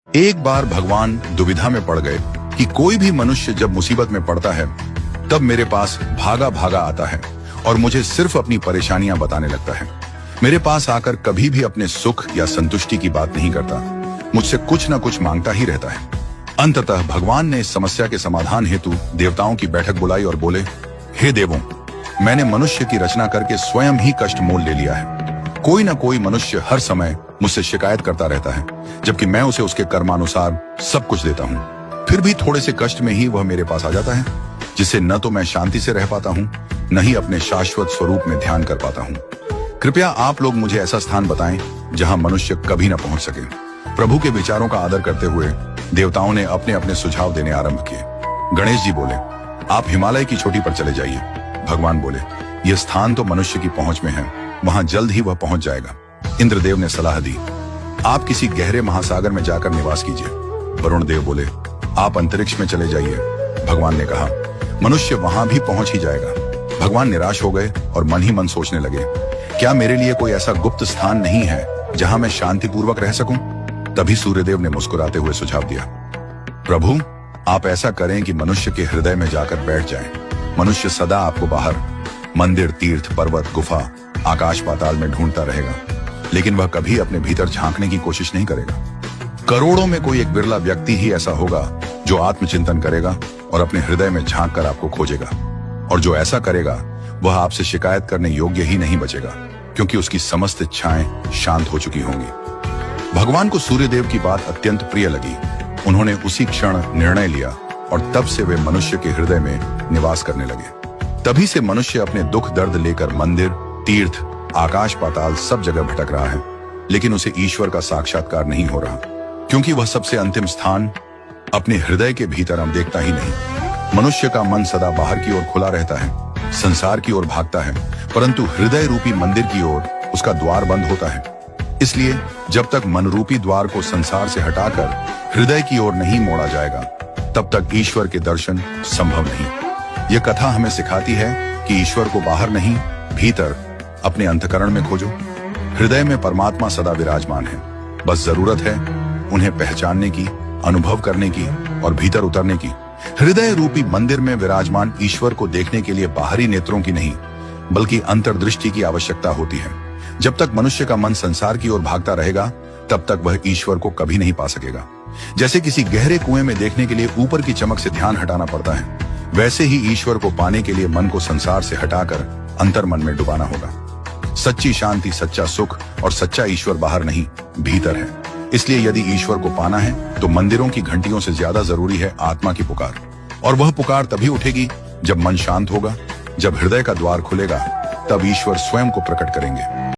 एक बार भगवान दुविधा में पड़ गए कि कोई भी मनुष्य जब मुसीबत में पड़ता है तब मेरे पास भागा भागा आता है और मुझे सिर्फ अपनी परेशानियां बताने लगता है। मेरे पास आकर कभी भी अपने सुख या संतुष्टि की बात नहीं करता, मुझसे कुछ न कुछ मांगता ही रहता है। अंततः भगवान ने इस समस्या के समाधान हेतु देवताओं की बैठक बुलाई और बोले, हे देवों, मैंने मनुष्य की रचना करके स्वयं ही कष्ट मोल ले लिया है। कोई ना कोई मनुष्य हर समय मुझसे शिकायत करता रहता है, जबकि मैं उसे उसके कर्मानुसार सब कुछ देता हूँ। फिर भी थोड़े से कष्ट में ही वह मेरे पास आ जाता है, जिससे न तो मैं शांति से रह पाता हूँ, न ही अपने शाश्वत स्वरूप में ध्यान कर पाता हूँ। कृपया आप लोग मुझे ऐसा स्थान बताएं जहाँ मनुष्य कभी न पहुंच सके। प्रभु के विचारों का आदर करते हुए देवताओं ने अपने अपने सुझाव देने आरंभ किए। गणेश जी बोले, आप हिमालय की चोटी पर चले जाइए। भगवान बोले, यह स्थान तो मनुष्य की पहुंच में है, वहां जल्द ही वह पहुंच जाएगा। इंद्रदेव ने सलाह दी, आप किसी गहरे महासागर में जाकर निवास कीजिए। वरुण देव बोले, आप अंतरिक्ष में चले जाइए। भगवान ने कहा, मनुष्य वहां भी पहुंच ही जाएगा। भगवान निराश हो गए और मन ही मन सोचने लगे, क्या मेरे लिए कोई ऐसा गुप्त स्थान नहीं है जहां मैं शांतिपूर्वक रह सकूं? तभी सूर्यदेव ने मुस्कुराते हुए सुझाव दिया, प्रभु, आप ऐसा करें कि मनुष्य के हृदय में जाकर बैठ जाएं। मनुष्य सदा आपको बाहर मंदिर, तीर्थ, पर्वत, गुफा, आकाश पाताल में ढूंढता रहेगा, लेकिन वह कभी अपने भीतर झांकने की कोशिश नहीं करेगा। करोड़ों में कोई एक बिरला व्यक्ति ही ऐसा होगा जो आत्मचिंतन करेगा और अपने हृदय में झांक कर आपको खोजेगा। और जो ऐसा करेगा वह आपसे शिकायत करने योग्य ही नहीं बचेगा, क्योंकि उसकी समस्त इच्छाएं शांत हो चुकी होंगी। भगवान को सूर्यदेव की बात अत्यंत प्रिय लगी। उन्होंने उसी क्षण निर्णय लिया और तब से वे मनुष्य के हृदय में निवास करने लगे। तभी से मनुष्य अपने दुख दर्द लेकर मंदिर, तीर्थ, आकाश पाताल सब जगह भटक रहा है, लेकिन उसे ईश्वर का साक्षात्कार नहीं हो रहा, क्योंकि वह सबसे अंतिम स्थान अपने हृदय के भीतर हम देखता ही नहीं। मनुष्य का मन सदा बाहर की ओर खुला रहता है, संसार की ओर भागता है, परंतु हृदय रूपी मंदिर की ओर उसका द्वार बंद होता है। इसलिए जब तक मन रूपी द्वार को संसार से हटाकर हृदय की ओर नहीं मोड़ा जाएगा, तब तक ईश्वर के दर्शन संभव नहीं। यह कथा हमें सिखाती है कि ईश्वर को बाहर नहीं, भीतर अपने अंतःकरण में खोजो। हृदय में परमात्मा सदा विराजमान है, बस जरूरत है उन्हें पहचानने की, अनुभव करने की और भीतर उतरने की। हृदय रूपी मंदिर में विराजमान ईश्वर को देखने के लिए बाहरी नेत्रों की नहीं, बल्कि अंतर्दृष्टि की आवश्यकता होती है। जब तक मनुष्य का मन संसार की ओर भागता रहेगा, तब तक वह ईश्वर को कभी नहीं पा सकेगा। जैसे किसी गहरे कुएं में देखने के लिए ऊपर की चमक से ध्यान हटाना पड़ता है, वैसे ही ईश्वर को पाने के लिए मन को संसार से हटाकर अंतर मन में डुबाना होगा। सच्ची शांति, सच्चा सुख और सच्चा ईश्वर बाहर नहीं, भीतर है। इसलिए यदि ईश्वर को पाना है तो मंदिरों की घंटियों से ज्यादा जरूरी है आत्मा की पुकार। और वह पुकार तभी उठेगी जब मन शांत होगा। जब हृदय का द्वार खुलेगा, तब ईश्वर स्वयं को प्रकट करेंगे।